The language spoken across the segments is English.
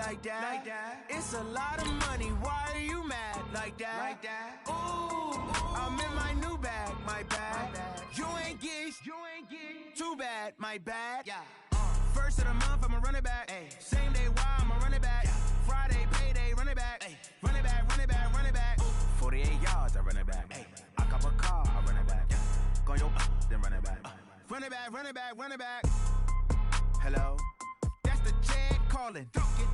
like that. It's a lot of money, why are you mad like that? Ooh, I'm in my new bag, my bad. You ain't get too bad, my bad. Yeah. First of the month, I'ma run it back. Ay. Same day, why I'ma run it back. Yeah. Friday, payday, run it back. Ay. Run it back, run it back, run it back. 48 yards, I run it back. Ay. I cop a car, I run it back. Yeah. Go your then run it back. Run it back, run it back, run it back. Hello, that's the check calling.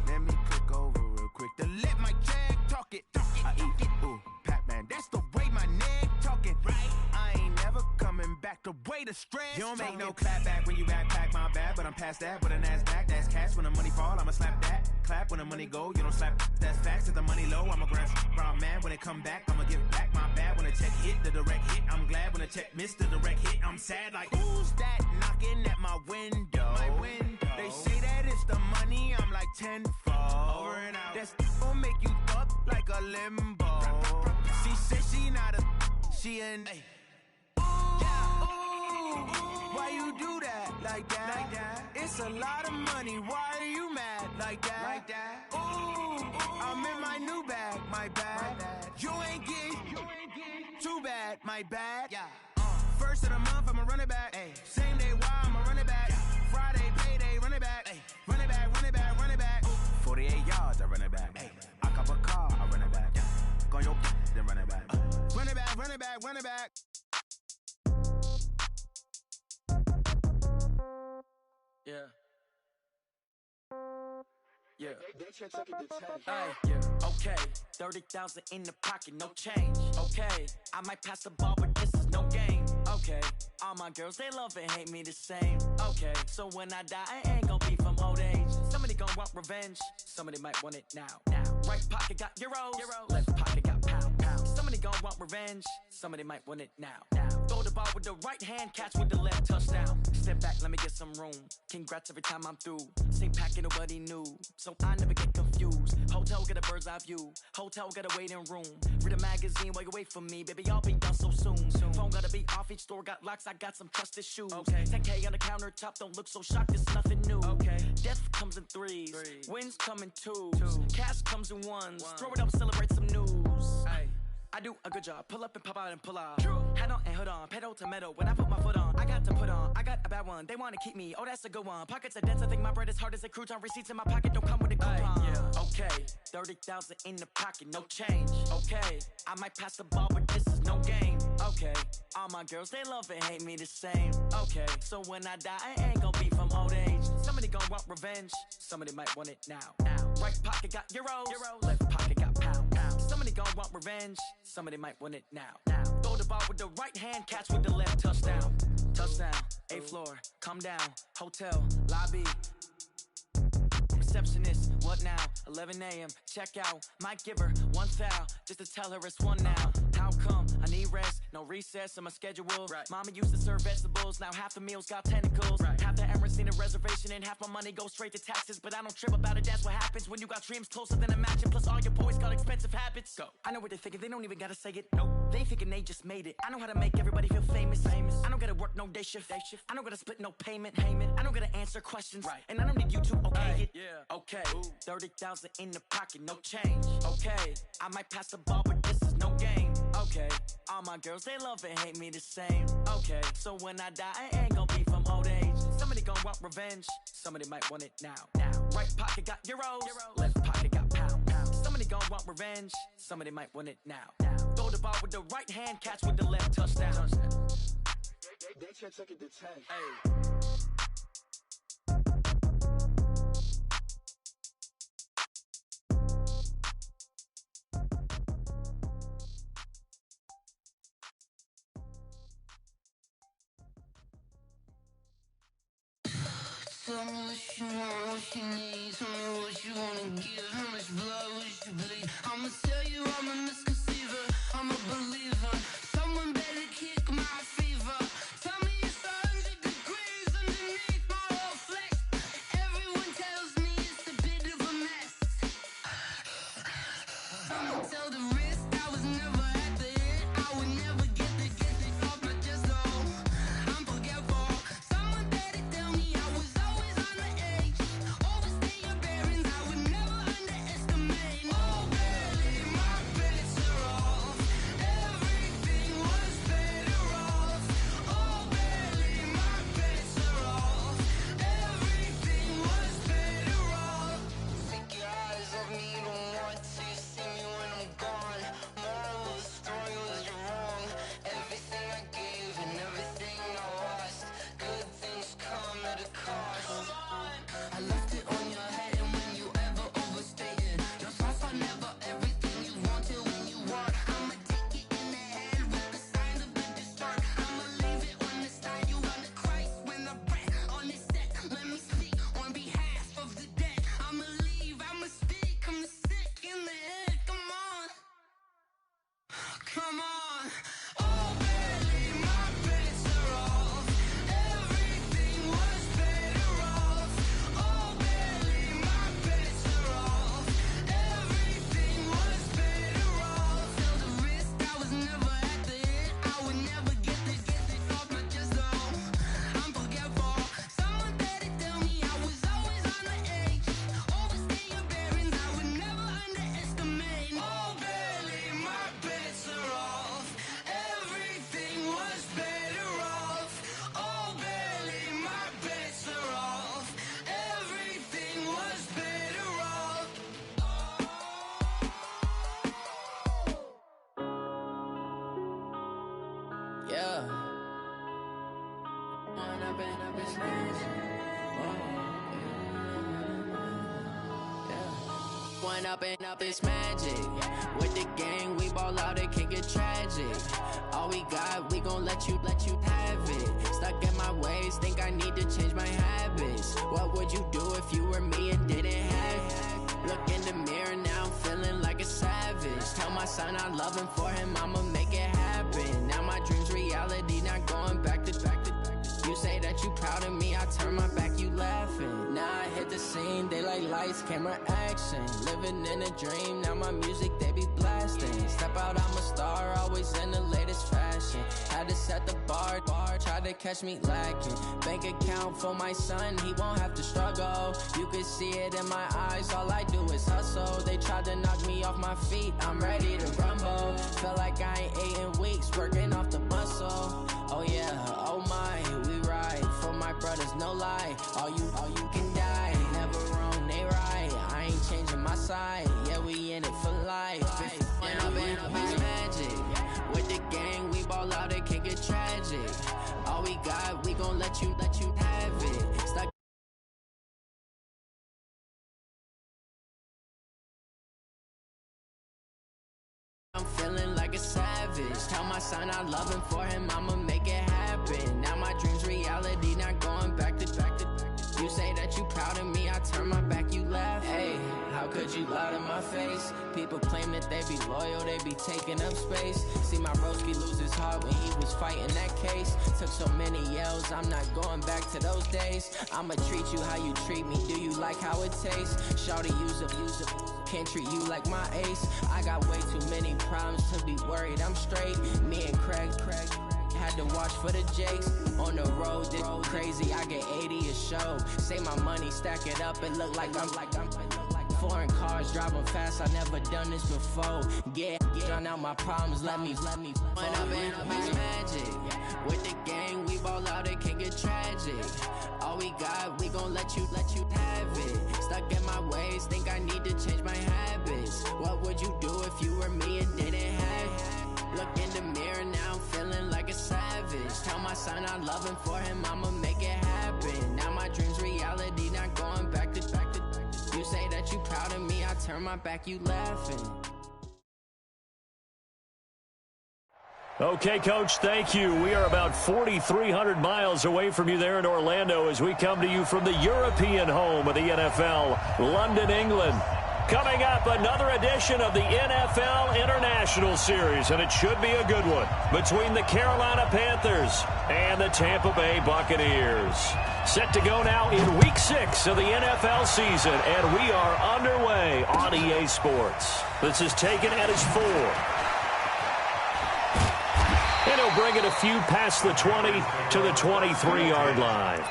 Let me click over real quick to let my check talk it. I eat it, ooh, Pac-Man, that's the way my neck talking. Right, I ain't never coming back the way the stress. You don't make no clap back when you backpack, my bad, but I'm past that. With a NASDAQ, that's cash. When the money fall, I'ma slap that. Clap when the money go, you don't slap. That's facts. If the money low, I'ma grab brown man. When it come back, I'ma give back my bad. When the check hit, the direct hit, I'm glad. When the check missed the direct hit, I'm sad. Like, who's that knocking at my window? They say that it's the money, I'm like tenfold. Over and out. That's gon' make you up like a limbo. She said she not a, she an. Why you do that like that? It's a lot of money, why are you mad like that? Ooh, I'm in my new bag, my bad. You ain't get too bad, my bad. Yeah. First of the month, I'ma run it back. Ay. Same day, why I'ma run it back. Yeah. Friday, payday, run it back. Ay. Run it back, run it back, run it back. 48 yards, I run it back. Ay. I cop a car, I run it back. Yeah. Go your then run it back. Run it back, run it back, run it back. Yeah. Yeah. Hey, yeah. Okay, 30,000 in the pocket, no change. Okay, I might pass the ball, but this is no game. Okay, all my girls, they love and hate me the same. Okay, so when I die, I ain't gon' be from old age. Somebody gon' want revenge, somebody might want it now. Right pocket got euros, left pocket got pound. Somebody gon' want revenge, somebody might want it now. Throw the ball with the right hand, catch with the left, touchdown. Step back, let me get some room. Congrats every time I'm through. Same packet, nobody knew, so I never get confused. Hotel get a bird's eye view, hotel got a waiting room. Read a magazine while you wait for me, baby, I'll be done so soon. Phone gotta be off, each store got locks, I got some trusted shoes. 10K on the countertop, don't look so shocked, it's nothing new. Death comes in threes, wins come in twos, cash comes in ones. Throw it up, celebrate some news. I do a good job, pull up and pop out and pull out. Head on and hood on, pedal to metal. When I put my foot on, I got to put on. I got a bad one, they wanna keep me, oh that's a good one. Pockets are dense, I think my bread is hard as a crouton. Receipts in my pocket don't come with a coupon. Okay, 30,000 in the pocket, no change. Okay, I might pass the ball, but this is no game. Okay, all my girls, they love and hate me the same. Okay, so when I die, I ain't gon' be from old age. Somebody gon' want revenge, somebody might want it now. Right pocket got euros, left pocket got pound. Somebody gon' want revenge, somebody might want it now. Throw the ball with the right hand, catch with the left, touchdown. Touchdown, 8th floor, come down, hotel, lobby. Receptionist, what now? 11 a.m. check out. Might give her one foul just to tell her it's one now. How come? I need rest, no recess in my schedule. Mama used to serve vegetables, now half the meals got tentacles. Half the Emirates need a reservation and half my money goes straight to taxes. But I don't trip about it, that's what happens when you got dreams closer than a match. And plus all your boys got expensive habits. Go. I know what they're thinking, they don't even gotta say it. Nope. They thinking they just made it. I know how to make everybody feel famous. I don't gotta work no day shift. I don't gotta split no payment. I don't gotta answer questions. And I don't need you to okay it. Okay, 30,000 in the pocket, no change. Okay, I might pass the ball, but this is no game. Okay, all my girls, they love and hate me the same. Okay, so when I die, I ain't gon' be from old age. Somebody gon' want revenge, somebody might want it now. Right pocket got euros, left pocket got pound. Somebody gon' want revenge, somebody might want it now. Throw the ball with the right hand, catch with the left, touchdown. They check it to 10. Tell me what you want, what you need. Tell me what you wanna give. How much blood would you bleed? I'ma tell you I'm a misconceiver. I'm a believer. Someone better kick my fever. Tell me it's 100 degrees underneath my whole flesh. Everyone tells me it's a bit of a mess. I'ma tell the risk I was never at the end. I would never get this off my chest. Oh, I'm forgetful. Someone better tell me I was always on the edge. Overstay your bearings. I would never One up and up, it's magic. With the gang, we ball out, it can get tragic. All we got, we gon' let you have it. Stuck in my ways, think I need to change my habits. What would you do if you were me and didn't have it? Look in the mirror, now I'm feeling like a savage. Tell my son I love him, for him I'ma make it happen. Now my dream's reality, not going back to. You say that you proud of me, I turn my back, you laughing. Now I hit the scene, they like lights, camera, action. Living in a dream, now my music, they be blasting. Step out, I'm a star, always in the latest fashion. Had to set the bar, try to catch me lacking. Bank account for my son, he won't have to struggle. You can see it in my eyes, all I do is hustle. They tried to knock me off my feet, I'm ready to rumble. Feel like I ain't ate in weeks, working off the muscle. Oh yeah, oh my, we ride for my brothers, no lie. All you can die, never wrong, they right. I ain't changing my side, yeah, we in it for life. When up and up is magic. With the gang, we ball out, it can get tragic. All we got, we gon' let you have it. Stuck. I'm feeling like a savage. Tell my son I love him, for him I'ma make it happen. Now my dream's reality, not going back to. You say that you proud of me, I turn my back, you laugh. Hey, how could you lie to my face? People claim that they be loyal, they be taking up space. See my broski lose his heart when he was fighting that case. Took so many yells, I'm not going back to those days. I'ma treat you how you treat me, do you like how it tastes? Shawty, use up, can't treat you like my ace. I got way too many problems to be worried, I'm straight. Me and Craig had to watch for the Jakes. On the road, this crazy, I get 80 a show. Say my money, stack it up, it look like I'm foreign cars, driving fast, I never done this before. Get drown out my problems, let me When up and up is magic. With the gang, we ball out, it can get tragic. All we got, we gon' let you have it. Stuck in my ways, think I need to change my habits. What would you do if you were me and didn't have it? Look in the mirror, now I'm feeling like a savage. Tell my son I love him, for him I'ma make it happen. Now my dream's reality, not going back to. You say that you proud of me, I turn my back, you laughing. Okay, Coach, thank you. We are about 4,300 miles away from you there in Orlando as we come to you from the European home of the NFL, London, England. Coming up, another edition of the NFL International Series, and it should be a good one, between the Carolina Panthers and the Tampa Bay Buccaneers. Set to go now in Week 6 of the NFL season, and we are underway on EA Sports. This is taken at his 4. And he'll bring it a few past the 20 to the 23-yard line.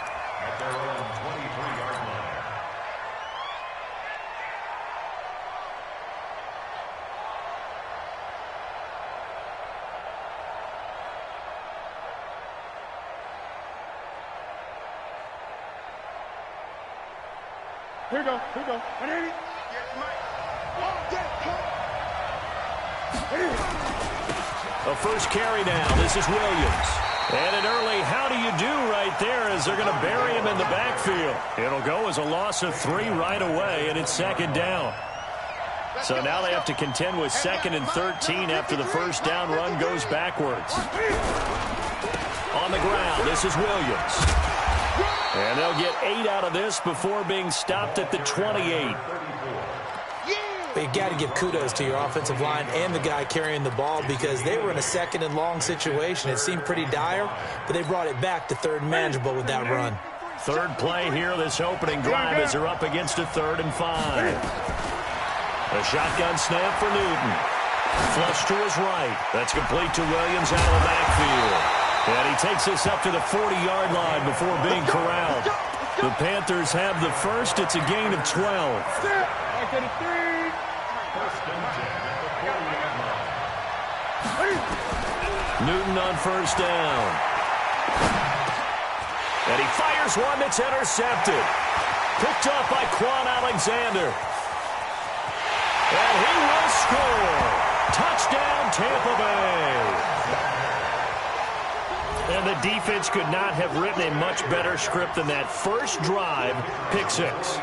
Here we go. 180. A first carry now. This is Williams. And an early how do you do right there as they're going to bury him in the backfield. It'll go as a loss of 3 right away, and it's second down. So now they have to contend with 2nd and 13 after the first down run goes backwards. On the ground, this is Williams. And they'll get 8 out of this before being stopped at the 28. But you got to give kudos to your offensive line and the guy carrying the ball because they were in a 2nd and long situation. It seemed pretty dire, but they brought it back to 3rd and manageable with that run. Third play here, this opening drive as they're up against a 3rd and 5. A shotgun snap for Newton. Flush to his right. That's complete to Williams out of the backfield. And he takes this up to the 40-yard line before being corralled. The Panthers have the first. It's a gain of 12. Newton on first down. And he fires one that's intercepted. Picked up by Quan Alexander. And he will score. Touchdown, Tampa Bay. And the defense could not have written a much better script than that first drive, pick six.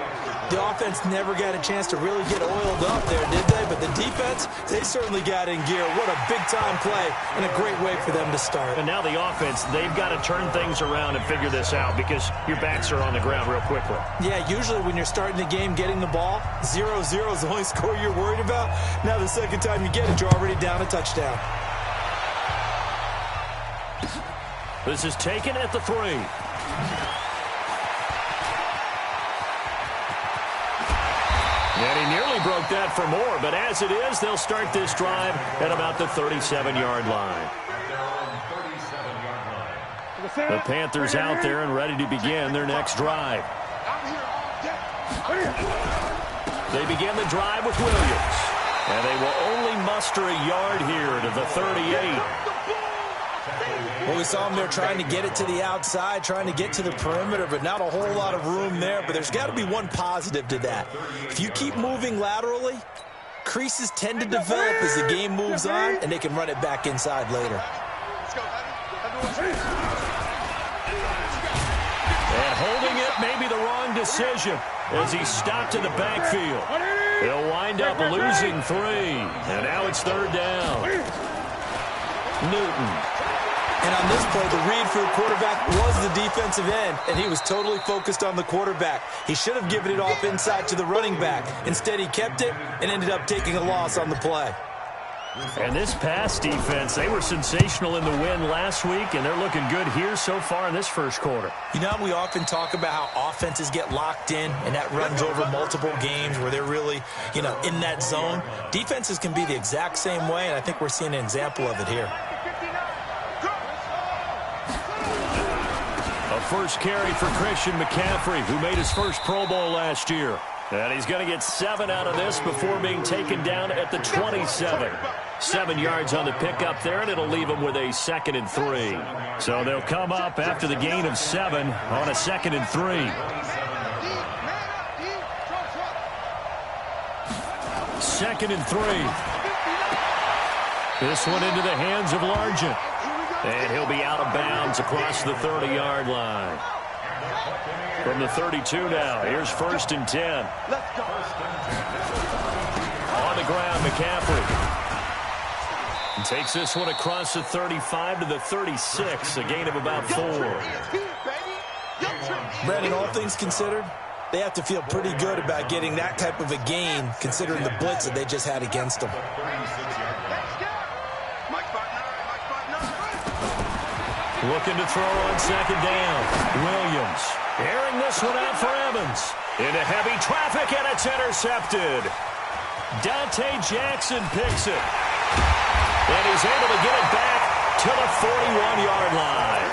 The offense never got a chance to really get oiled up there, did they? But the defense, they certainly got in gear. What a big-time play and a great way for them to start. And now the offense, they've got to turn things around and figure this out because your backs are on the ground real quickly. Yeah, usually when you're starting the game getting the ball, 0-0 is the only score you're worried about. Now the second time you get it, you're already down a touchdown. This is taken at the 3. And he nearly broke that for more, but as it is, they'll start this drive at about the 37-yard line. The Panthers out there and ready to begin their next drive. They begin the drive with Williams, and they will only muster a yard here to the 38. Well, we saw him there trying to get it to the outside, trying to get to the perimeter, but not a whole lot of room there. But there's got to be one positive to that. If you keep moving laterally, creases tend to develop as the game moves on, and they can run it back inside later. And holding it may be the wrong decision as he stopped in the backfield. He'll wind up losing 3, and now it's third down. Newton. And on this play, the read for the quarterback was the defensive end, and he was totally focused on the quarterback. He should have given it off inside to the running back. Instead, he kept it and ended up taking a loss on the play. And this pass defense, they were sensational in the win last week, and they're looking good here so far in this first quarter. You know, we often talk about how offenses get locked in, and that runs over multiple games where they're really, in that zone. Defenses can be the exact same way, and I think we're seeing an example of it here. First carry for Christian McCaffrey, who made his first Pro Bowl last year. And he's going to get 7 out of this before being taken down at the 27. 7 yards on the pickup there, and it'll leave him with a 2nd and 3. So they'll come up after the gain of 7 on a 2nd and 3. 2nd and 3. This one into the hands of Largent. And he'll be out of bounds across the 30-yard line. From the 32 now, here's 1st and 10. On the ground, McCaffrey. And takes this one across the 35 to the 36, a gain of about 4. Brandon, all things considered, they have to feel pretty good about getting that type of a gain, considering the blitz that they just had against them. Looking to throw on 2nd down. Williams airing this one out for Evans. Into heavy traffic, and it's intercepted. Dante Jackson picks it. And he's able to get it back to the 41-yard line.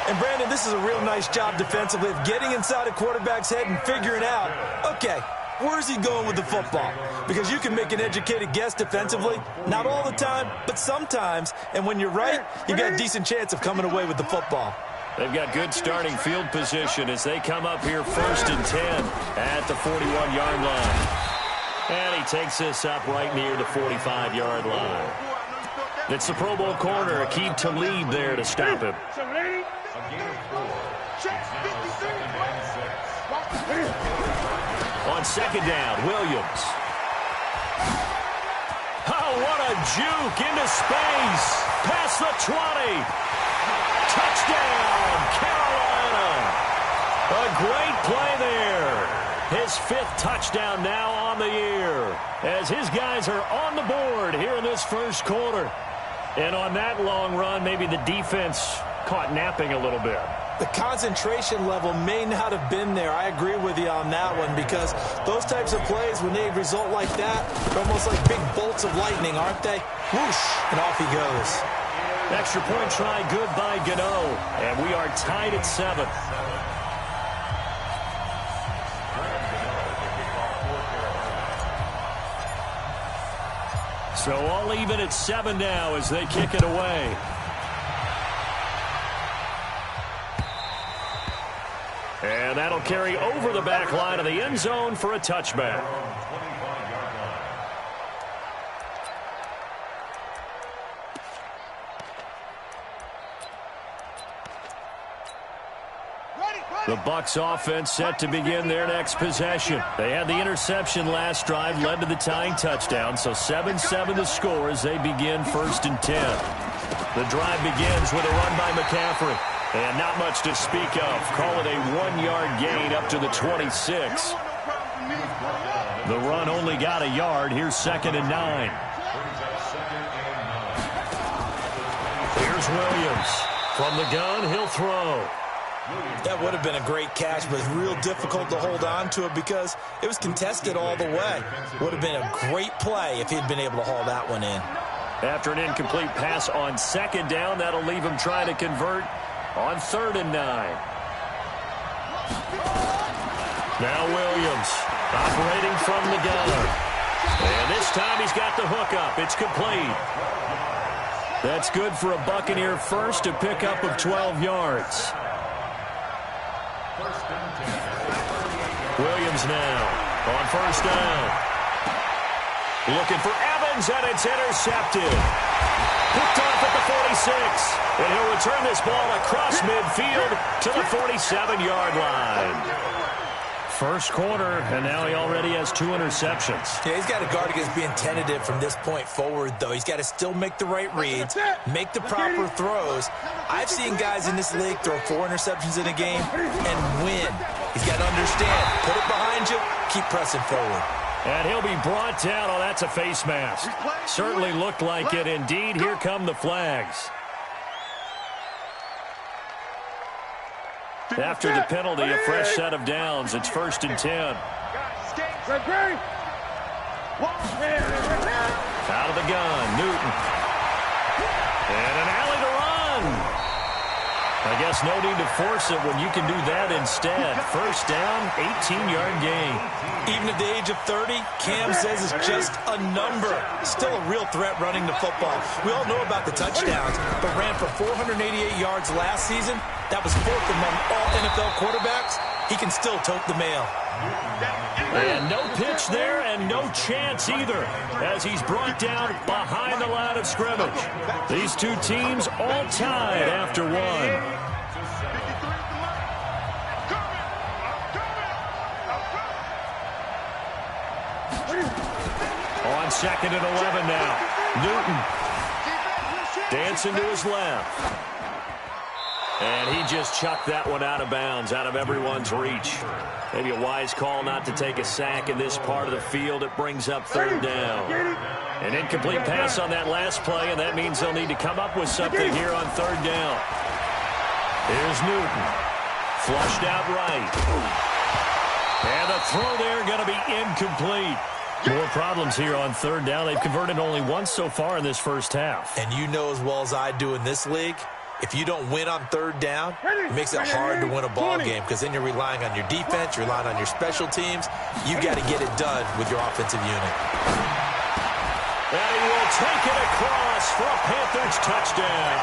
And, Brandon, this is a real nice job defensively of getting inside a quarterback's head and figuring out, okay, where's he going with the football? Because you can make an educated guess defensively. Not all the time, but sometimes. And when you're right, you've got a decent chance of coming away with the football. They've got good starting field position as they come up here 1st and 10 at the 41-yard line. And he takes this up right near the 45-yard line. It's the Pro Bowl corner, Aqib Talib there to stop him. On 2nd down, Williams. Oh, what a juke into space. Past the 20. Touchdown, Carolina. A great play there. His 5th touchdown now on the year as his guys are on the board here in this first quarter. And on that long run, maybe the defense caught napping a little bit. The concentration level may not have been there. I agree with you on that one because those types of plays, when they result like that, they're almost like big bolts of lightning, aren't they? Whoosh, and off he goes. Extra point try good by Gano, and we are tied at 7. So all even at 7 now as they kick it away. And that'll carry over the back line of the end zone for a touchback. The Bucs offense set to begin their next possession. They had the interception last drive, led to the tying touchdown, so 7-7 the score as they begin 1st and 10. The drive begins with a run by McCaffrey, and not much to speak of. Call it a 1-yard gain up to the 26. The run only got a yard. Here's 2nd and 9. Here's Williams. From the gun, he'll throw. That would have been a great catch, but it's real difficult to hold on to it because it was contested all the way. Would have been a great play if he'd been able to haul that one in. After an incomplete pass on 2nd down, that'll leave him trying to convert on 3rd and 9. Now Williams operating from the gun. And this time he's got the hook up. It's complete. That's good for a Buccaneer first, a pickup of 12 yards. Williams now on 1st down. Looking for Evans, and it's intercepted. Picked off at the 46. And he'll return this ball across midfield to the 47-yard line. First quarter, and now he already has 2 interceptions. Yeah, he's got to guard against being tentative from this point forward, though. He's got to still make the right reads, make the proper throws. I've seen guys in this league throw 4 interceptions in a game and win. He's got to understand, put it behind you, keep pressing forward. And he'll be brought down. Oh, that's a face mask. Certainly looked like it. Indeed, here come the flags. After the penalty, a fresh set of downs. It's 1st and 10. Out of the gun, Newton. And an alley to run. I guess no need to force it when you can do that instead. 1st down, 18-yard gain. Even at the age of 30, Cam says it's just a number. Still a real threat running the football. We all know about the touchdowns, but ran for 488 yards last season. That was 4th among all NFL quarterbacks. He can still tote the mail. And no pitch there and no chance either as he's brought down behind the line of scrimmage. These two teams all tied after one. On 2nd and 11 now. Newton dancing to his left. And he just chucked that one out of bounds, out of everyone's reach. Maybe a wise call not to take a sack in this part of the field. It brings up 3rd down. An incomplete pass on that last play, and that means they'll need to come up with something here on 3rd down. Here's Newton. Flushed out right. And the throw there going to be incomplete. More problems here on 3rd down. They've converted only once so far in this first half. And you know as well as I do in this league, if you don't win on 3rd down, it makes it hard to win a ball game because then you're relying on your defense, you're relying on your special teams. You got to get it done with your offensive unit. And he will take it across for a Panthers touchdown.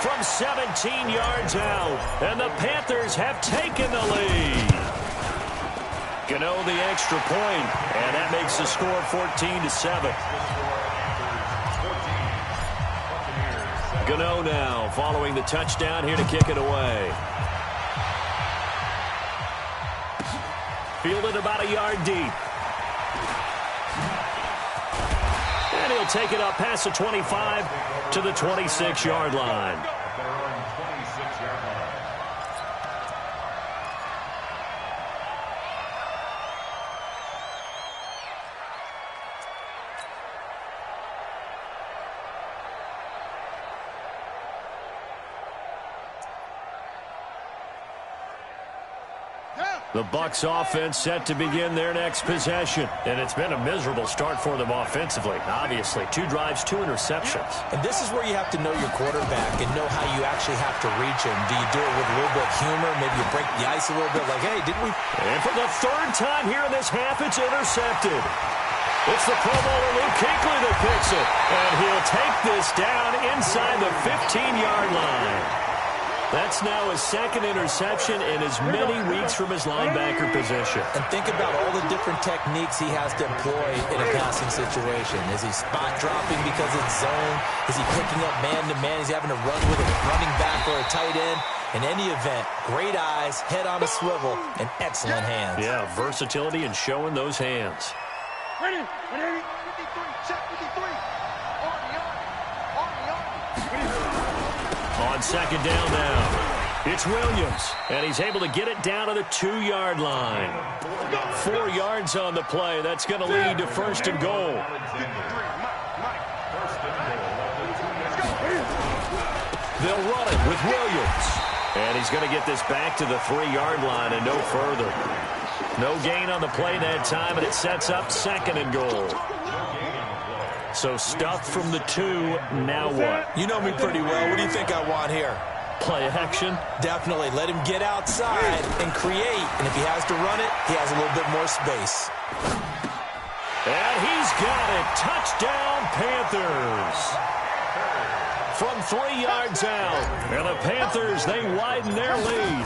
From 17 yards out, and the Panthers have taken the lead. Gano the extra point, and that makes the score 14-7. Gano now following the touchdown here to kick it away. Fielded about a yard deep. And he'll take it up past the 25 to the 26-yard line. The Bucs offense set to begin their next possession. And it's been a miserable start for them offensively. Obviously, 2 drives, 2 interceptions. And this is where you have to know your quarterback and know how you actually have to reach him. Do you do it with a little bit of humor? Maybe you break the ice a little bit like, hey, didn't we? And for the 3rd time here in this half, it's intercepted. It's the Pro Bowler Luke Kuechly that picks it. And he'll take this down inside the 15-yard line. That's now his 2nd interception in as many weeks from his linebacker position. And think about all the different techniques he has to employ in a passing situation. Is he spot dropping because it's zone? Is he picking up man-to-man? Is he having to run with a running back or a tight end? In any event, great eyes, head on a swivel, and excellent hands. Yeah, versatility and showing those hands. Ready, 53, check 53. On second down now. It's Williams, and he's able to get it down to the 2-yard line. 4 yards on the play. That's going to lead to first and goal. They'll run it with Williams. And he's going to get this back to the 3-yard line and no further. No gain on the play that time, and it sets up second and goal. So stuffed from the 2, now what? You know me pretty well. What do you think I want here? Play action? Definitely. Let him get outside and create. And if he has to run it, he has a little bit more space. And he's got it. Touchdown, Panthers. From 3 yards out. And the Panthers, they widen their lead.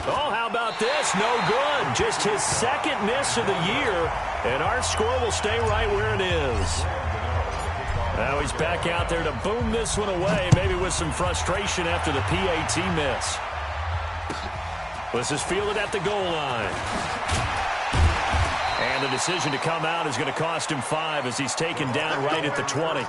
Oh, how about this? No good. Just his second miss of the year. And our score will stay right where it is. Now he's back out there to boom this one away, maybe with some frustration after the PAT miss. This is fielded at the goal line. And the decision to come out is going to cost him 5 as he's taken down right at the 20.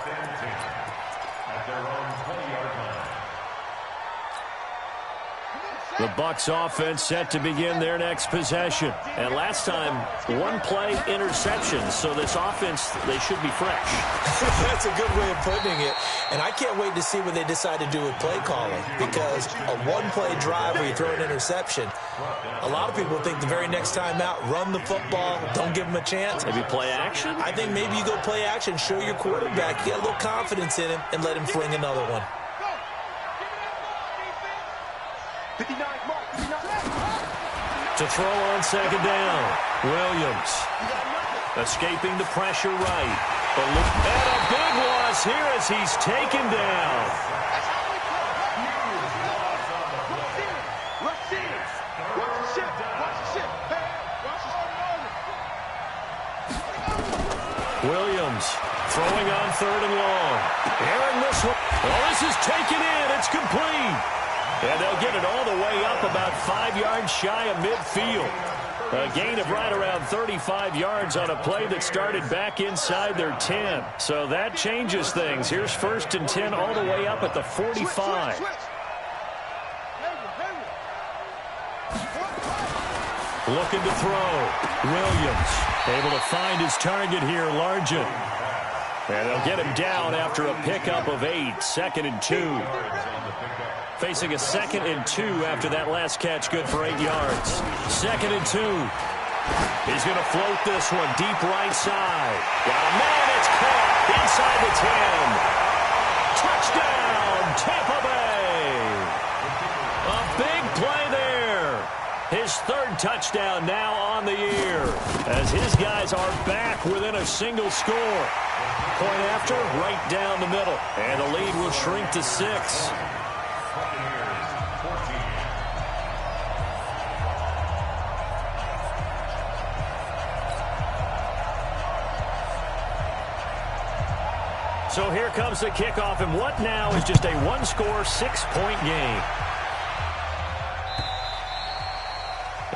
The Bucs offense set to begin their next possession. And last time, 1-play interception. So this offense, they should be fresh. That's a good way of putting it. And I can't wait to see what they decide to do with play calling. Because a 1-play drive where you throw an interception, a lot of people think the very next time out, run the football, don't give them a chance. Maybe play action? I think maybe you go play action, show your quarterback, get a little confidence in him, and let him fling another one. 59, mark, 59. To throw on second down. Williams escaping the pressure right. And a big loss here as he's taken down. Williams throwing on 3rd and long. Airing this one. Oh, this is taken in. It's complete. And they'll get it all the way up about 5 yards shy of midfield. A gain of right around 35 yards on a play that started back inside their 10. So that changes things. Here's 1st and 10 all the way up at the 45. Looking to throw. Williams able to find his target here, Largent. And they'll get him down after a pickup of 8. 2nd and 2. Facing a 2nd and 2 after that last catch, good for 8 yards. 2nd and 2. He's going to float this one deep right side. Got a man, it's caught inside the 10. Touchdown, Tampa Bay. A big play there. His 3rd touchdown now on the year as his guys are back within a single score. Point after, right down the middle. And the lead will shrink to 6. So here comes the kickoff, and what now is just a 1-score, 6-point game.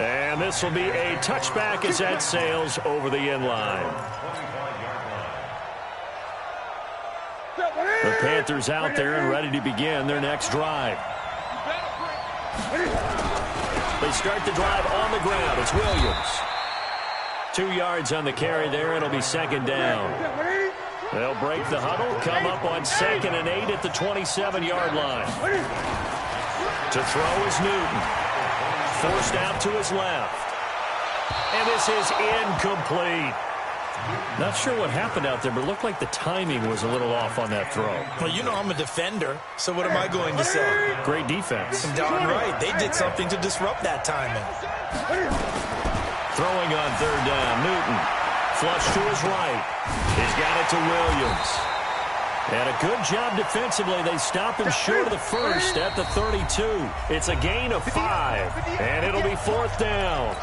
And this will be a touchback as that sails over the end line. The Panthers out there and ready to begin their next drive. They start the drive on the ground. It's Williams. 2 yards on the carry there. It'll be 2nd down. They'll break the huddle, come up on 2nd and 8 at the 27-yard line. To throw is Newton. Forced out to his left. And this is incomplete. Not sure what happened out there, but it looked like the timing was a little off on that throw. Well, you know I'm a defender, so what am I going to say? Great defense. Darn right. They did something to disrupt that timing. Throwing on 3rd down, Newton. Flush to his right. He's got it to Williams. And a good job defensively. They stop him short of the 1st at the 32. It's a gain of 5, and it'll be 4th down.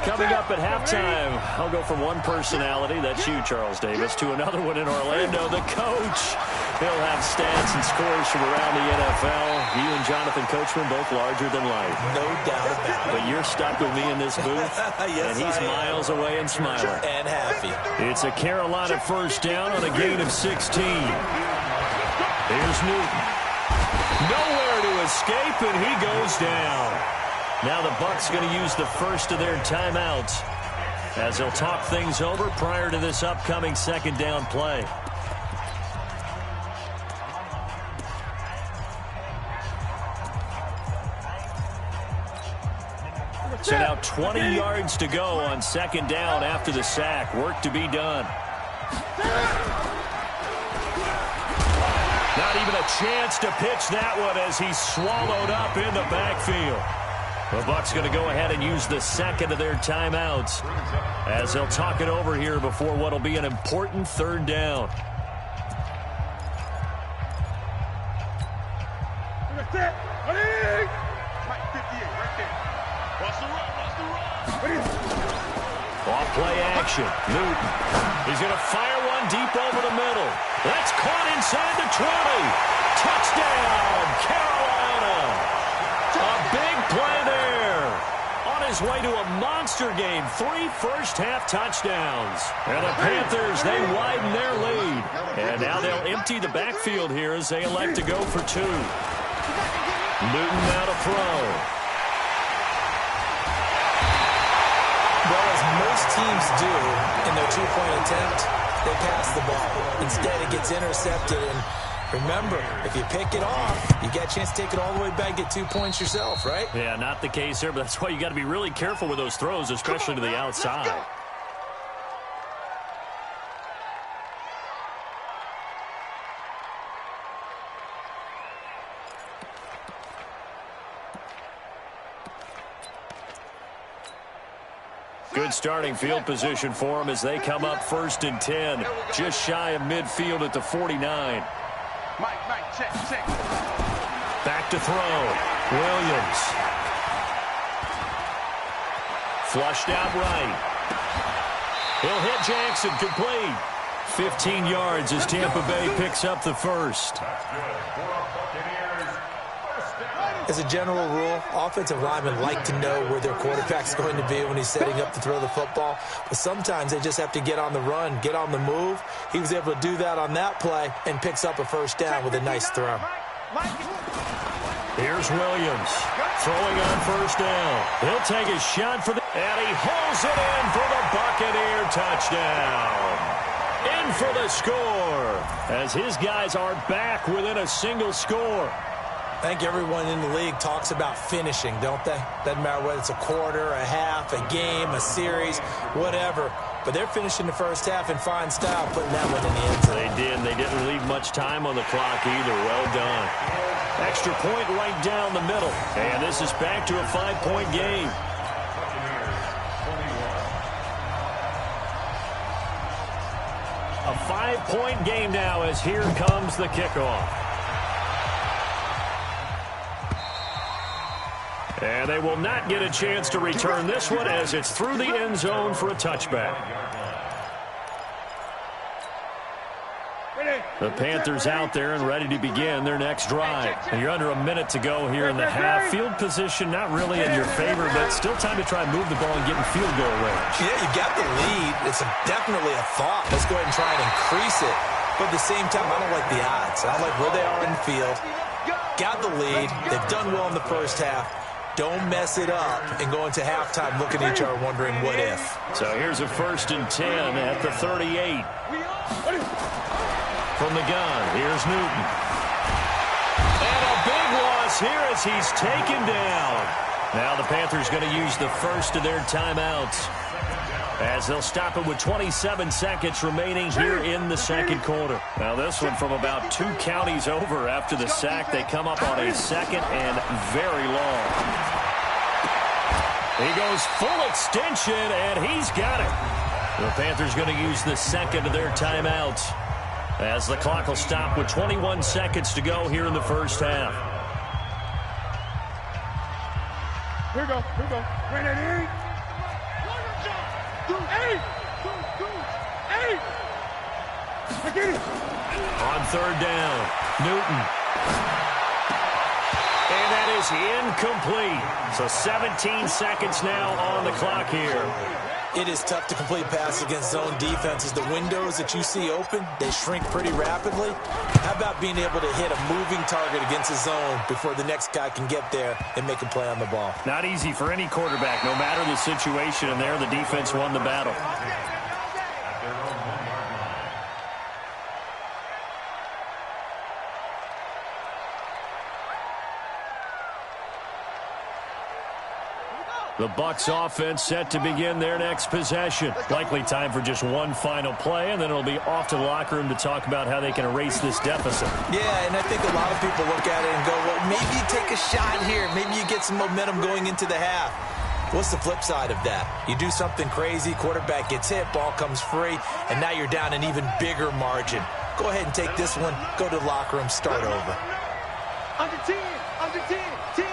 Coming up at halftime, I'll go from one personality, that's you, Charles Davis, to another one in Orlando, the coach. He'll have stats and scores from around the NFL. You and Jonathan Coachman both larger than life. No doubt about it. But you're stuck with me in this booth, yes, and he's miles away and smiling. And happy. It's a Carolina first down on a gain of 16. Here's Newton. Nowhere to escape, and he goes down. Now the Bucs going to use the first of their timeouts as they'll talk things over prior to this upcoming second down play. So now 20 yards to go on second down after the sack. Work to be done. Not even a chance to pitch that one as he's swallowed up in the backfield. The Bucs going to go ahead and use the second of their timeouts as they'll talk it over here before what will be an important third down. Off play action. Newton. He's going to fire one deep over the middle. That's caught inside the 20. Touchdown, Carolina. A big play there. On his way to a monster game. 3 first-half touchdowns. And the Panthers, they widen their lead. And now they'll empty the backfield here as they elect to go for 2. Newton now to throw. Well, as most teams do in their two-point attempt, they pass the ball. Instead, it gets intercepted. And remember, if you pick it off, you get a chance to take it all the way back, get 2 points yourself, right? Yeah, not the case there, but that's why you got to be really careful with those throws, especially to the outside. Good starting field position for them as they come up 1st and 10. Just shy of midfield at the 49. Back to throw. Williams. Flushed out right. He'll hit Jackson, complete. 15 yards as Tampa Bay picks up the first. As a general rule, offensive linemen like to know where their quarterback's going to be when he's setting up to throw the football. But sometimes they just have to get on the run, get on the move. He was able to do that on that play and picks up a first down with a nice throw. Here's Williams throwing on first down. He'll take a shot for the... And he holds it in for the Buccaneer touchdown. In for the score as his guys are back within a single score. I think everyone in the league talks about finishing, don't they? Doesn't matter whether it's a quarter, a half, a game, a series, whatever. But they're finishing the first half in fine style, putting that one in the end zone. They did. They didn't leave much time on the clock either. Well done. Extra point right down the middle. And this is back to a 5-point game. A 5-point game now as here comes the kickoff. And they will not get a chance to return this one as it's through the end zone for a touchback. The Panthers out there and ready to begin their next drive. And you're under a minute to go here in the half. Field position not really in your favor, but still time to try and move the ball and get in field goal range. Yeah, you got the lead. It's definitely a thought. Let's go ahead and try and increase it. But at the same time, I don't like the odds. I don't like where they are in the field. Got the lead. They've done well in the first half. Don't mess it up and go into halftime looking at each other wondering what if. So here's a 1st and 10 at the 38. From the gun, here's Newton. And a big loss here as he's taken down. Now the Panthers going to use the first of their timeouts as they'll stop it with 27 seconds remaining here in the second quarter. Now this one from about 2 counties over after the sack. They come up on a 2nd and very long. He goes full extension, and he's got it. The Panthers going to use the second of their timeouts as the clock will stop with 21 seconds to go here in the first half. Here we go. Here we go. On third down, Newton. And that is incomplete. So 17 seconds now on the clock here. It is tough to complete passes against zone defenses. The windows that you see open, they shrink pretty rapidly. How about being able to hit a moving target against a zone before the next guy can get there and make a play on the ball? Not easy for any quarterback, no matter the situation, and there the defense won the battle. The Bucs offense set to begin their next possession. Likely time for just one final play, and then it'll be off to the locker room to talk about how they can erase this deficit. Yeah, and I think a lot of people look at it and go, well, maybe you take a shot here. Maybe you get some momentum going into the half. What's the flip side of that? You do something crazy, quarterback gets hit, ball comes free, and now you're down an even bigger margin. Go ahead and take this one, go to the locker room, start over. Under 10, under 10, 10.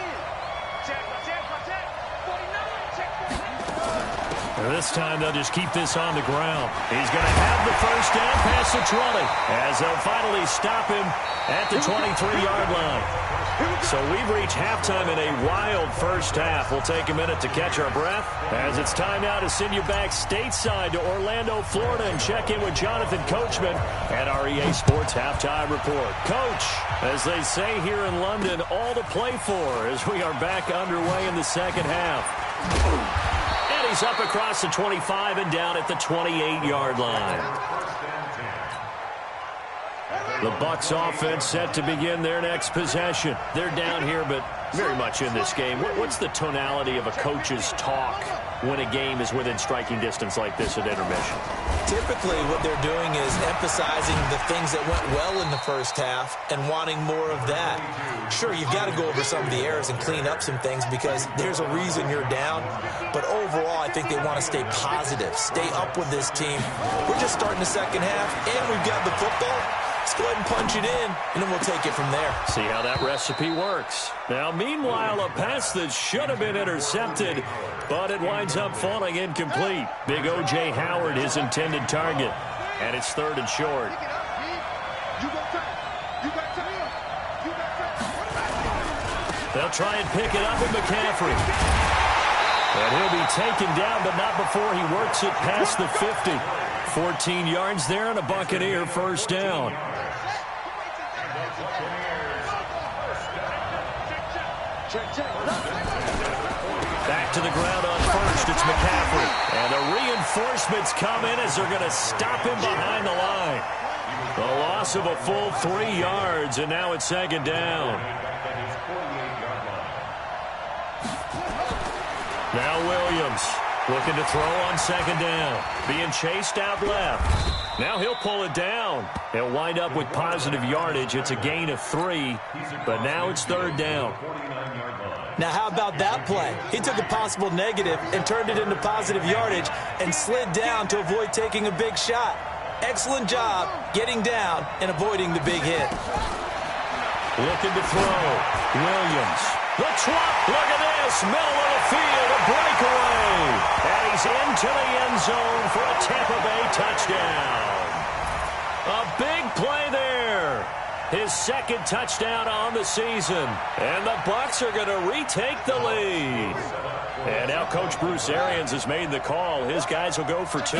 This time they'll just keep this on the ground. He's going to have the first down past the 20 as they'll finally stop him at the 23-yard line. So we've reached halftime in a wild first half. We'll take a minute to catch our breath as it's time now to send you back stateside to Orlando, Florida, and check in with Jonathan Coachman at our EA Sports Halftime Report. Coach, as they say here in London, all to play for as we are back underway in the second half. He's up across the 25 and down at the 28-yard line. The Bucs offense set to begin their next possession. They're down here, but very much in this game. What's the tonality of a coach's talk when a game is within striking distance like this at intermission? Typically, what they're doing is emphasizing the things that went well in the first half and wanting more of that. Sure, you've got to go over some of the errors and clean up some things because there's a reason you're down. But overall, I think they want to stay positive, stay up with this team. We're just starting the second half, and we've got the football. Let's go ahead and punch it in, and then we'll take it from there. See how that recipe works. Now, meanwhile, a pass that should have been intercepted, but it winds up falling incomplete. Big O.J. Howard, his intended target, and it's third and short. They'll try and pick it up with McCaffrey. And he'll be taken down, but not before he works it past the 50. 14 yards there and a Buccaneer first down. Back to the ground on first. It's McCaffrey. And the reinforcements come in as they're going to stop him behind the line. The loss of a full 3 yards, and now it's second down. Now Williams looking to throw on second down. Being chased out left. Now he'll pull it down. He'll wind up with positive yardage. It's a gain of 3, but now it's third down. Now, how about that play? He took a possible negative and turned it into positive yardage and slid down to avoid taking a big shot. Excellent job getting down and avoiding the big hit. Looking to throw. Williams. The trap. Look at this. Middle of the field. A breakaway. And he's into the end zone for a Tampa Bay touchdown. A big play there. His second touchdown on the season. And the Bucs are going to retake the lead. And now Coach Bruce Arians has made the call. His guys will go for 2.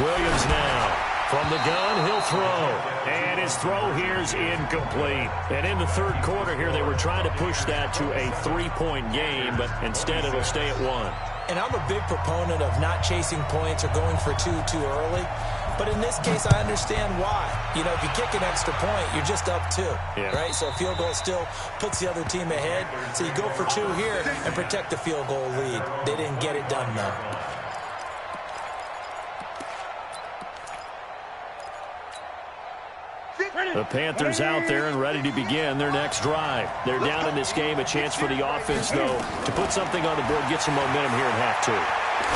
Williams now. From the gun, he'll throw. And his throw here's incomplete. And in the third quarter here, they were trying to push that to a 3-point game, but instead it'll stay at 1. And I'm a big proponent of not chasing points or going for 2 too early. But in this case, I understand why. You know, if you kick an extra point, you're just up 2, right? So a field goal still puts the other team ahead. So you go for 2 here and protect the field goal lead. They didn't get it done, though. The Panthers out there and ready to begin their next drive. They're down in this game. A chance for the offense, though, to put something on the board, get some momentum here in half 2.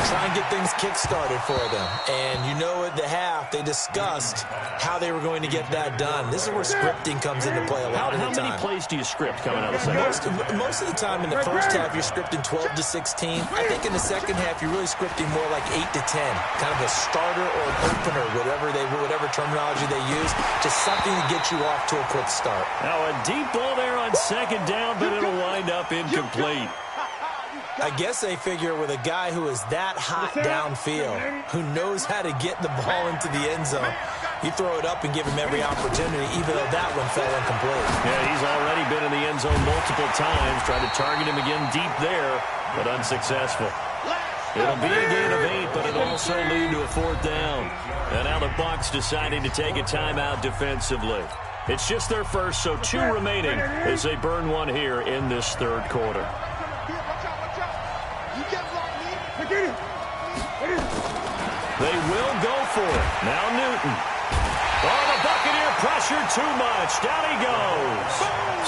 try and get things kick-started for them. And you know at the half, they discussed how they were going to get that done. This is where scripting comes into play a lot of the time. How many plays do you script coming out of the second? Most of the time in the first half, you're scripting 12 to 16. I think in the second half, you're really scripting more like 8 to 10. Kind of a starter or an opener, whatever terminology they use. Just something to get you off to a quick start. Now a deep ball there on second down, but it'll wind up incomplete. I guess they figure with a guy who is that hot downfield, who knows how to get the ball into the end zone, you throw it up and give him every opportunity, even though that one fell incomplete. Yeah, he's already been in the end zone multiple times, tried to target him again deep there, but unsuccessful. It'll be a gain of 8, but it'll also lead to a 4th down. And now the Bucs deciding to take a timeout defensively. It's just their first, so 2 remaining as they burn one here in this third quarter. They will go for it. Now Newton. Oh, the Buccaneer pressure too much. Down he goes.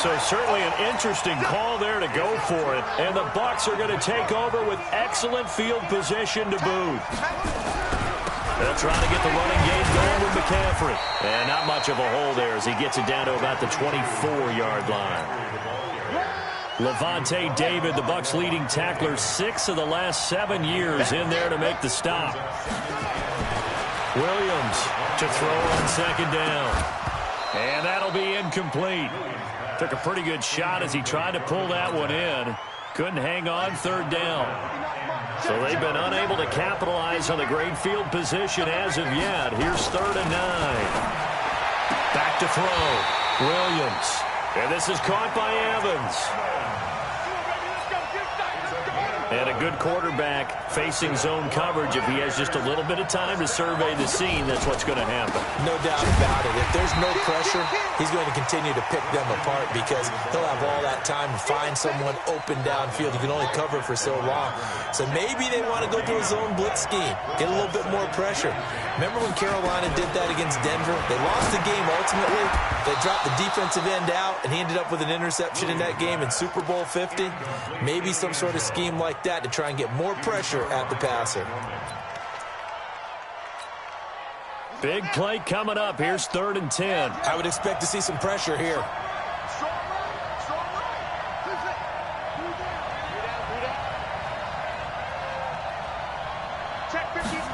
So certainly an interesting call there to go for it. And the Bucs are going to take over with excellent field position to boot. They'll try to get the running game going with McCaffrey. And not much of a hole there as he gets it down to about the 24-yard line. Levante David, the Bucs leading tackler, 6 of the last 7 years in there to make the stop. Williams to throw on second down. And that'll be incomplete. Took a pretty good shot as he tried to pull that one in. Couldn't hang on, 3rd down. So they've been unable to capitalize on the great field position as of yet. Here's 3rd and 9. Back to throw. Williams. And this is caught by Evans. And a good quarterback facing zone coverage. If he has just a little bit of time to survey the scene, that's what's going to happen. No doubt about it. If there's no pressure, he's going to continue to pick them apart because he'll have all that time to find someone open downfield. He can only cover for so long. So maybe they want to go to a zone blitz scheme, get a little bit more pressure. Remember when Carolina did that against Denver? They lost the game ultimately. They dropped the defensive end out, and he ended up with an interception in that game in Super Bowl 50. Maybe some sort of scheme like that to try and get more pressure at the passer. Big play coming up. Here's 3rd and 10. I would expect to see some pressure here.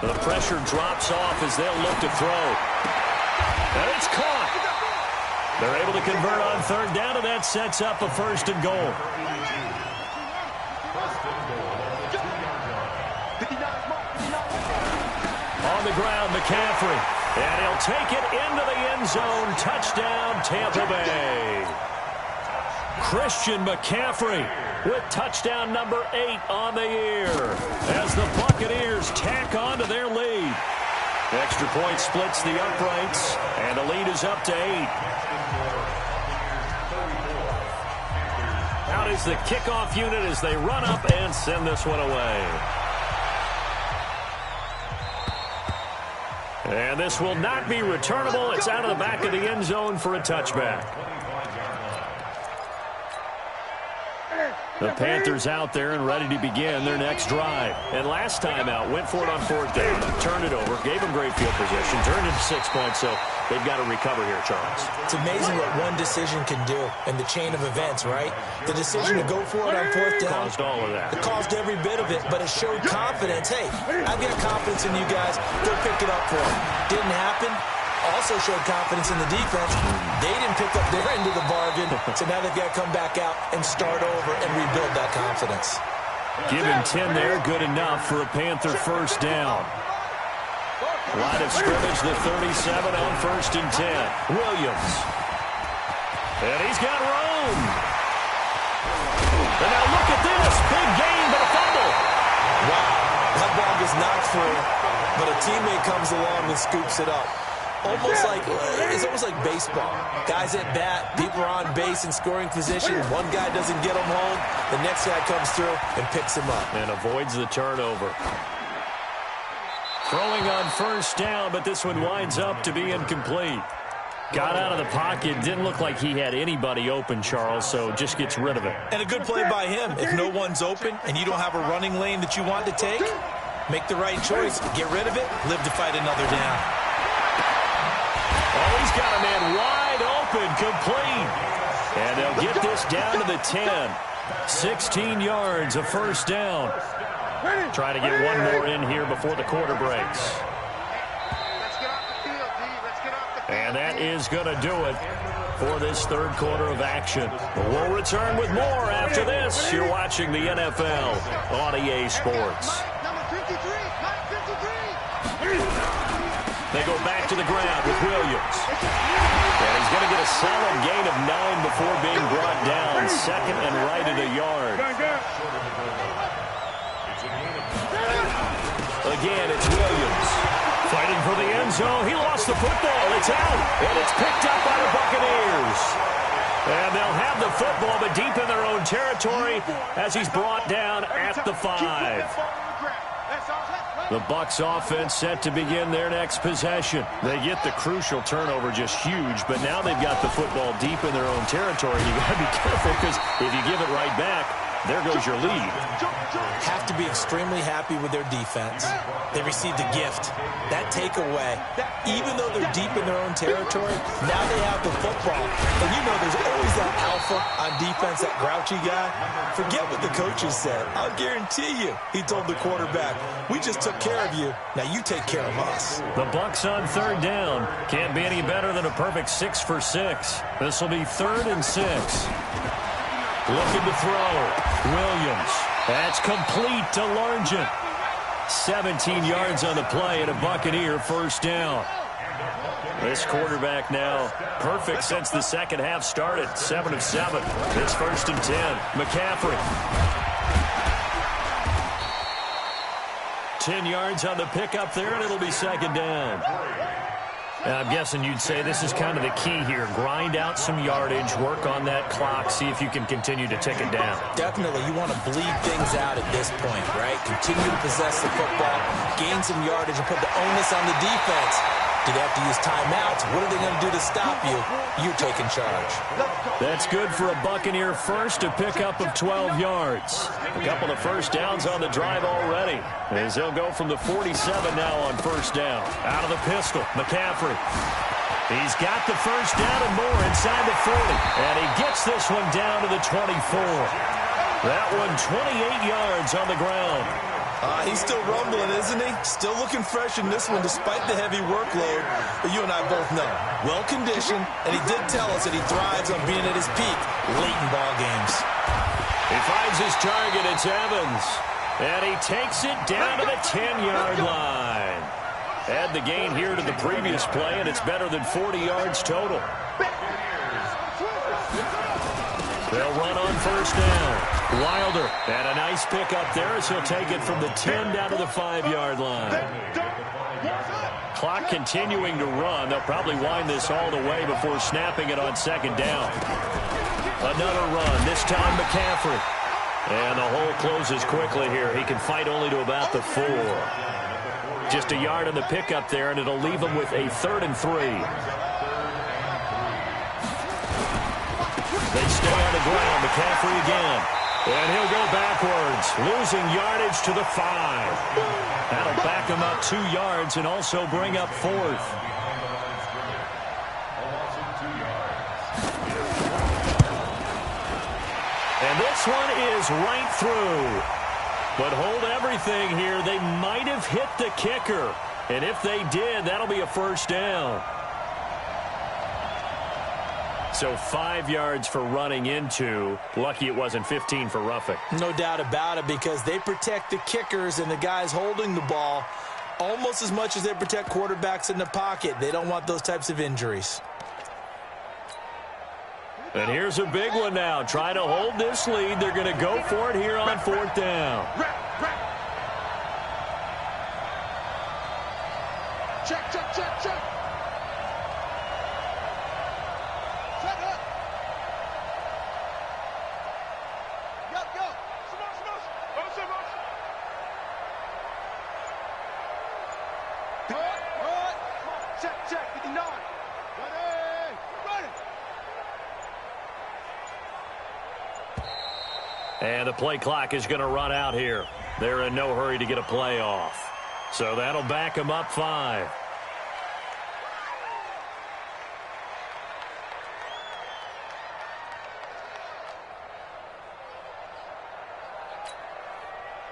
The pressure drops off as they'll look to throw. And it's caught. They're able to convert on 3rd down, and that sets up a 1st and goal. On the ground, McCaffrey. And he'll take it into the end zone. Touchdown, Tampa Bay. Christian McCaffrey with touchdown number 8 on the year as the Buccaneers tack on to their lead. Extra point splits the uprights, and the lead is up to 8. Out is the kickoff unit as they run up and send this one away. And this will not be returnable. It's out of the back of the end zone for a touchback. The Panthers out there and ready to begin their next drive. And last time out, went for it on 4th down, turned it over, gave them great field position, turned it to 6 points, so they've got to recover here, Charles. It's amazing what one decision can do in the chain of events, right? The decision to go for it on 4th down. Caused all of that. It caused every bit of it, but it showed confidence. Hey, I've got confidence in you guys. Go pick it up for them. Didn't happen. Also showed confidence in the defense. They didn't pick up their end of the bargain, so now they've got to come back out and start over and rebuild that confidence. Give him 10 there, good enough for a Panther 1st down. Line of scrimmage, the 37 on 1st and 10. Williams. And he's got room. And now look at this. Big gain, but a fumble. Wow. That ball gets knocked through, but a teammate comes along and scoops it up. It's almost like baseball. Guys at bat, people are on base in scoring position. One guy doesn't get him home. The next guy comes through and picks him up. And avoids the turnover. Throwing on 1st down, but this one winds up to be incomplete. Got out of the pocket. Didn't look like he had anybody open, Charles, so just gets rid of it. And a good play by him. If no one's open and you don't have a running lane that you want to take, Make the right choice. Get rid of it. Live to fight another down. Oh, he's got a man wide open, complete. And they'll get this down to the 10. 16 yards, a first down. Trying to get one more in here before the quarter breaks. And that is going to do it for this third quarter of action. We'll return with more after this. You're watching the NFL on EA Sports. They go back to the ground with Williams. And he's going to get a solid gain of 9 before being brought down. Second and right at a yard. Again, it's Williams. Fighting for the end zone. He lost the football. It's out. And it's picked up by the Buccaneers. And they'll have the football, but deep in their own territory as he's brought down at the 5. The Bucs offense set to begin their next possession. They get the crucial turnover, just huge, but now they've got the football deep in their own territory. You got to be careful because if you give it right back, there goes your lead. Have to be extremely happy with their defense. They received a gift. That takeaway, even though they're deep in their own territory, now they have the football. And you know there's always that alpha on defense, that grouchy guy. Forget what the coaches said. I'll guarantee you, he told the quarterback, we just took care of you. Now you take care of us. The Bucs on third down. Can't be any better than a perfect 6 for 6. This will be 3rd and 6. Looking to throw. Williams. That's complete to Largent. 17 yards on the play and a Buccaneer first down. This quarterback now perfect since the second half started. 7 of 7. It's 1st and 10. McCaffrey. 10 yards on the pickup there, and it'll be 2nd down. I'm guessing you'd say this is kind of the key here. Grind out some yardage, work on that clock, see if you can continue to tick it down. Definitely. You want to bleed things out at this point, right? Continue to possess the football, gain some yardage, and put the onus on the defense. Do they have to use timeouts? What are they going to do to stop you? You're taking charge. That's good for a Buccaneer first, a pickup of 12 yards. A couple of first downs on the drive already, as they'll go from the 47 now on first down. Out of the pistol, McCaffrey. He's got the first down and more inside the 40, and he gets this one down to the 24. That one 28 yards on the ground. He's still rumbling, isn't he? Still looking fresh in this one despite the heavy workload. But you and I both know, well-conditioned, and he did tell us that he thrives on being at his peak late in ball games. He finds his target, it's Evans. And he takes it down to the 10-yard line. Add the gain here to the previous play, and it's better than 40 yards total. They'll run on first down. Wilder, and a nice pickup there as he'll take it from the 10 down to the 5-yard line. Clock continuing to run. They'll probably wind this all the way before snapping it on 2nd down. Another run, this time McCaffrey. And the hole closes quickly here. He can fight only to about the 4. Just a yard on the pickup there, and it'll leave him with a 3rd and 3. They stay on the ground. McCaffrey again. And he'll go backwards, losing yardage to the 5. That'll back him up 2 yards and also bring up 4th. And this one is right through. But hold everything here. They might have hit the kicker. And if they did, that'll be a first down. So 5 yards for running into. Lucky it wasn't 15 for roughing. No doubt about it, because they protect the kickers and the guys holding the ball almost as much as they protect quarterbacks in the pocket. They don't want those types of injuries. And here's a big one now. Try to hold this lead. They're going to go for it here on 4th down. Check, check, check, check. And the play clock is going to run out here. They're in no hurry to get a play off. So that'll back them up 5.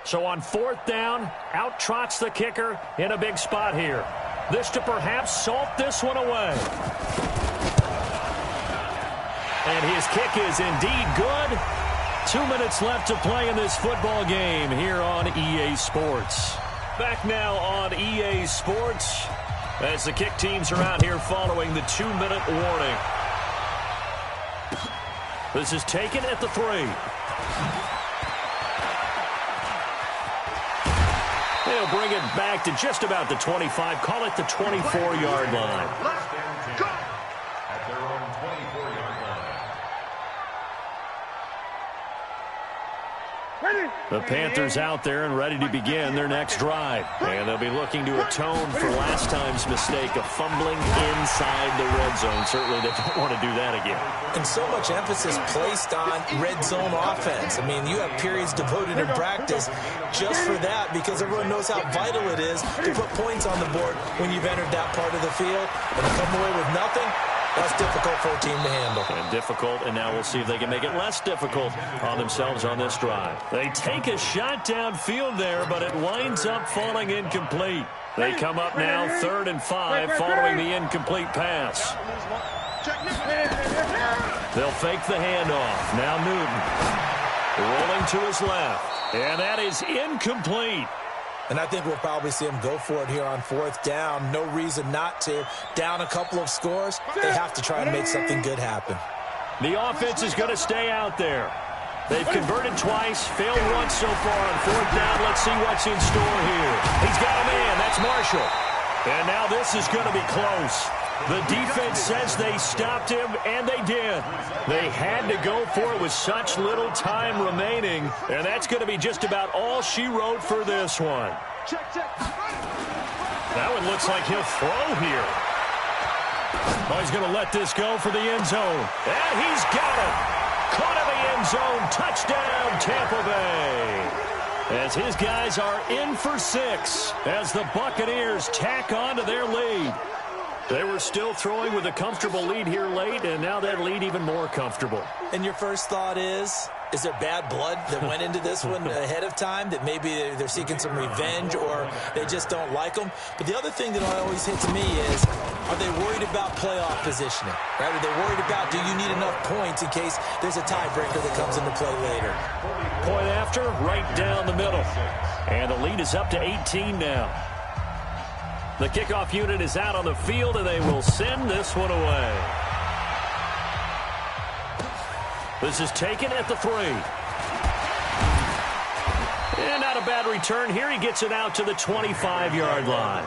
So on 4th down, out trots the kicker in a big spot here. This to perhaps salt this one away. And his kick is indeed good. 2 minutes left to play in this football game here on EA Sports. Back now on EA Sports as the kick teams are out here following the 2-minute warning. This is taken at the 3. They'll bring it back to just about the 25. Call it the 24-yard line. Let's go. At their own 24-yard line. The Panthers out there and ready to begin their next drive. And they'll be looking to atone for last time's mistake of fumbling inside the red zone. Certainly they don't want to do that again. And so much emphasis placed on red zone offense. I mean, you have periods devoted in practice just for that because everyone knows how vital it is to put points on the board when you've entered that part of the field. And to come away with nothing, that's difficult for a team to handle. And difficult, and now we'll see if they can make it less difficult on themselves on this drive. They take a shot downfield there, but it winds up falling incomplete. They come up now 3rd and 5 following the incomplete pass. They'll fake the handoff. Now Newton rolling to his left, and that is incomplete. And I think we'll probably see them go for it here on 4th down. No reason not to. Down a couple of scores, they have to try and make something good happen. The offense is going to stay out there. They've converted twice, failed once so far on 4th down. Let's see what's in store here. He's got a man. That's Marshall. And now this is going to be close. The defense says they stopped him, and they did. They had to go for it with such little time remaining, and that's going to be just about all she wrote for this one. That one looks like he'll throw here. Oh, he's going to let this go for the end zone. And he's got it. Caught in the end zone. Touchdown, Tampa Bay. As his guys are in for 6 as the Buccaneers tack on to their lead. They were still throwing with a comfortable lead here late, and now that lead even more comfortable. And your first thought is there bad blood that went into this one ahead of time, that maybe they're seeking some revenge or they just don't like them? But the other thing that always hits me is, are they worried about playoff positioning? Right? Are they worried about, do you need enough points in case there's a tiebreaker that comes into play later? Point after, right down the middle. And the lead is up to 18 now. The kickoff unit is out on the field, and they will send this one away. This is taken at the 3. And not a bad return here. He gets it out to the 25-yard line.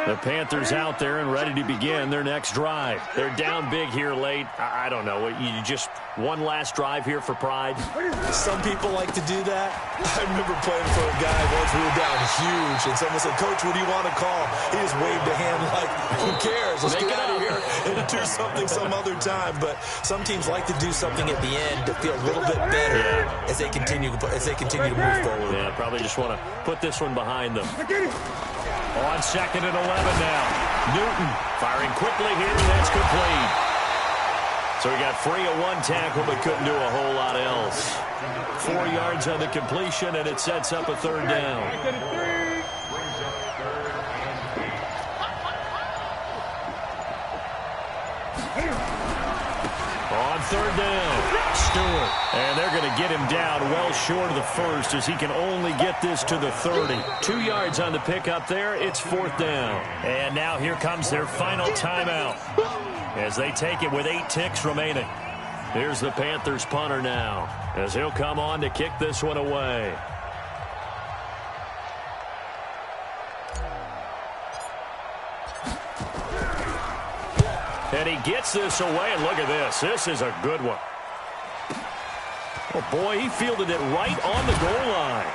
The Panthers out there and ready to begin their next drive. They're down big here late. I don't know. You just one last drive here for pride? Some people like to do that. I remember playing for a guy once we were down huge, and someone said, "Coach, what do you want to call?" He just waved a hand like, who cares? Let's get out of here and do something some other time. But some teams like to do something at the end to feel a little bit better as they continue to move forward. Yeah, probably just want to put this one behind them. On 2nd and 11 now. Newton firing quickly here, and that's complete. So he got free of one tackle, but couldn't do a whole lot else. 4 yards on the completion, and it sets up a 3rd down. On 3rd down, Stewart. And they're going to get him down well short of the 1st as he can only get this to the 30. 2 yards on the pickup there. It's 4th down. And now here comes their final timeout as they take it with 8 ticks remaining. Here's the Panthers punter now as he'll come on to kick this one away. And he gets this away, and look at this. This is a good one. Oh, boy, he fielded it right on the goal line.